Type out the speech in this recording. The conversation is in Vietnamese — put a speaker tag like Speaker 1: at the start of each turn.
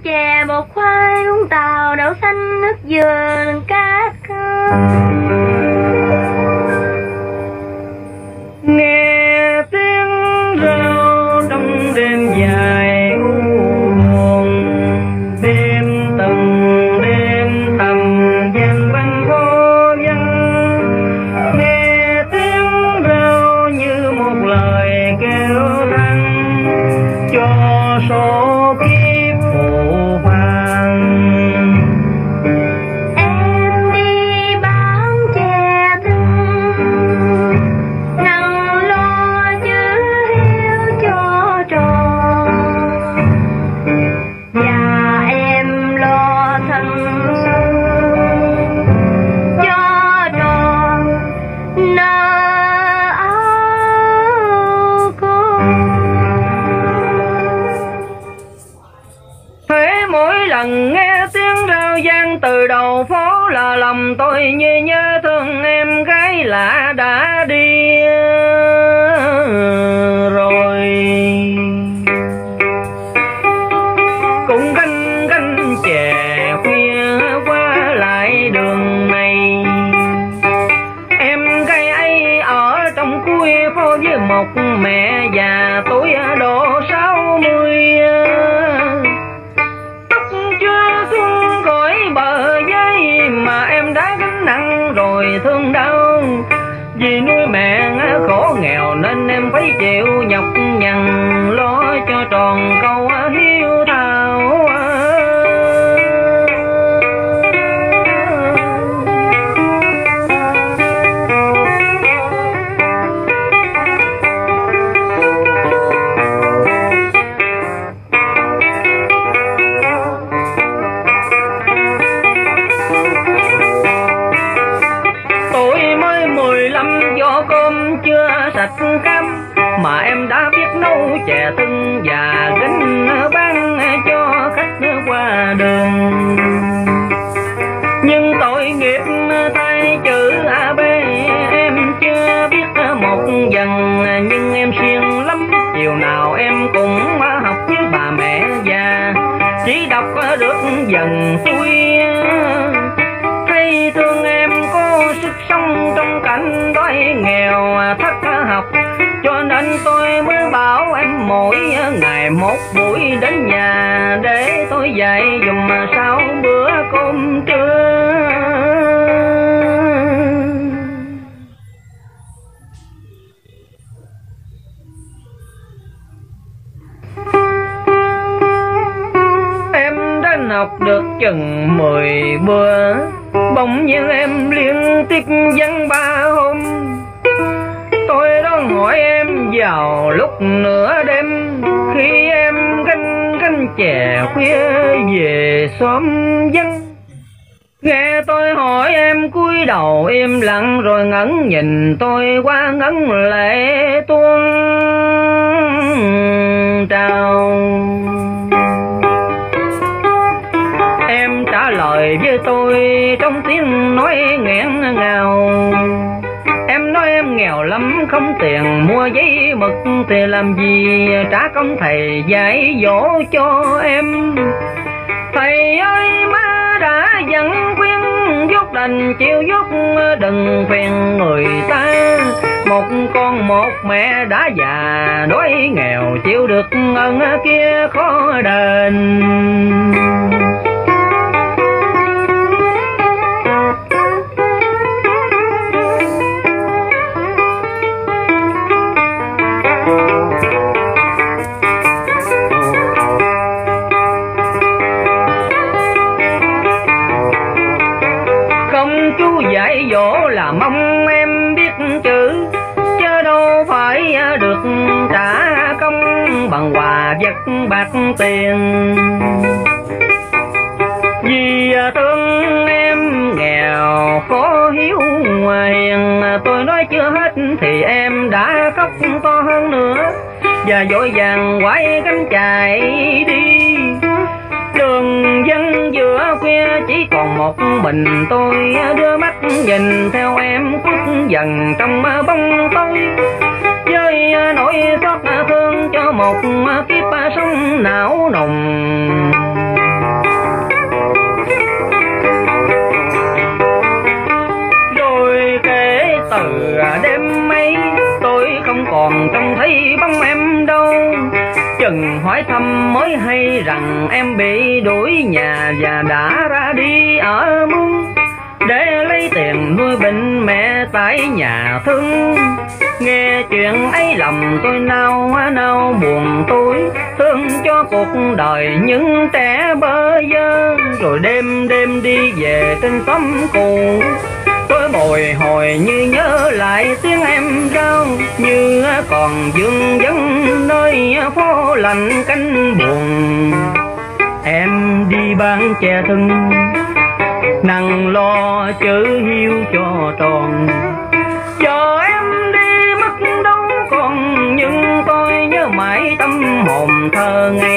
Speaker 1: chè bột khoai uống tàu đậu xanh nước dừa cát.
Speaker 2: Nghe tiếng reo trong đêm dài u buồn, đêm từng đêm tầm gian quanh phố vắng. Nghe tiếng reo như một lời kêu than cho số kiếp phụ phàng.
Speaker 1: Em đi bán chè thương, nắng lo chữ hiếu cho tròn, và em lo thân cho tròn nợ áo con.
Speaker 2: Thế mỗi lần nghe tiếng rao vang từ đầu phố là lòng tôi như nhớ thương em gái lạ đã đi rồi. Cũng gánh gánh chè khuya qua lại đường này, em gái ấy ở trong cuối phố với một mẹ già tuổi độ 60. Tóc chưa xuống khỏi bờ vai mà em đã gánh nặng rồi thương đau. Vì nuôi mẹ khổ nghèo nên em phải chịu nhọc nhằn lo cho tròn câu hiếu thảo. Tôi mới 15 do cơm chưa sạch cam mà em đã biết nấu chè tưng và gánh bán cho khách qua đường. Nhưng tội nghiệp tay chữ AB em chưa biết một dần, nhưng em siêng lắm chiều nào em cũng học với bà mẹ già, chỉ đọc được dần xuôi. Thấy thương em có sức sống trong cảnh đói nghèo thất học, cho nên tôi mới bảo em mỗi ngày một buổi đến nhà để tôi dạy dùm sau bữa cơm trưa. Em đã học được chừng 10 bữa, bỗng nhiên em liên tiếp vắng 3 hôm. Tôi đang hỏi em vào lúc nửa đêm khi em gánh chè khuya về xóm vắng. Nghe tôi hỏi em cúi đầu im lặng rồi ngẩn nhìn tôi qua ngấn lệ tuôn trào. Em trả lời với tôi trong tiếng nói nghẹn ngào. Em nói em nghèo lắm không tiền mua giấy mực thì làm gì trả công thầy dạy dỗ cho em. Thầy ơi má đã dặn khuyên dốt đành chịu dốt đừng phiền người ta. Một con một mẹ đã già đói nghèo chịu được ơn kia khó đền. Dạy dỗ là mong em biết chữ, chứ đâu phải được trả công bằng quà vật bạc tiền. Vì thương em nghèo khó hiếu hiền, tôi nói chưa hết thì em đã khóc to hơn nữa và vội vàng quay cánh chạy đi. Đường dân giữa khuya chỉ còn một mình tôi, đưa mắt nhìn theo em khuất dần trong bóng tối, với nỗi xót thương cho một kiếp sống não nùng. chừng hỏi thăm mới hay rằng em bị đuổi nhà và đã ra đi ở mướn để lấy tiền nuôi bệnh mẹ tại nhà thương. Nghe chuyện ấy lòng tôi nao nao buồn, tôi thương cho cuộc đời những trẻ bơ vơ. Rồi đêm đêm đi về trên xóm cũ, tôi bồi hồi như nhớ lại tiếng em rao, như còn vương vấn nơi phố lạnh cánh buồn. Em đi bán chè thân, nặng lo chữ hiu cho tròn, giờ em đi mất đâu còn, nhưng tôi nhớ mãi tâm hồn thơ ngây.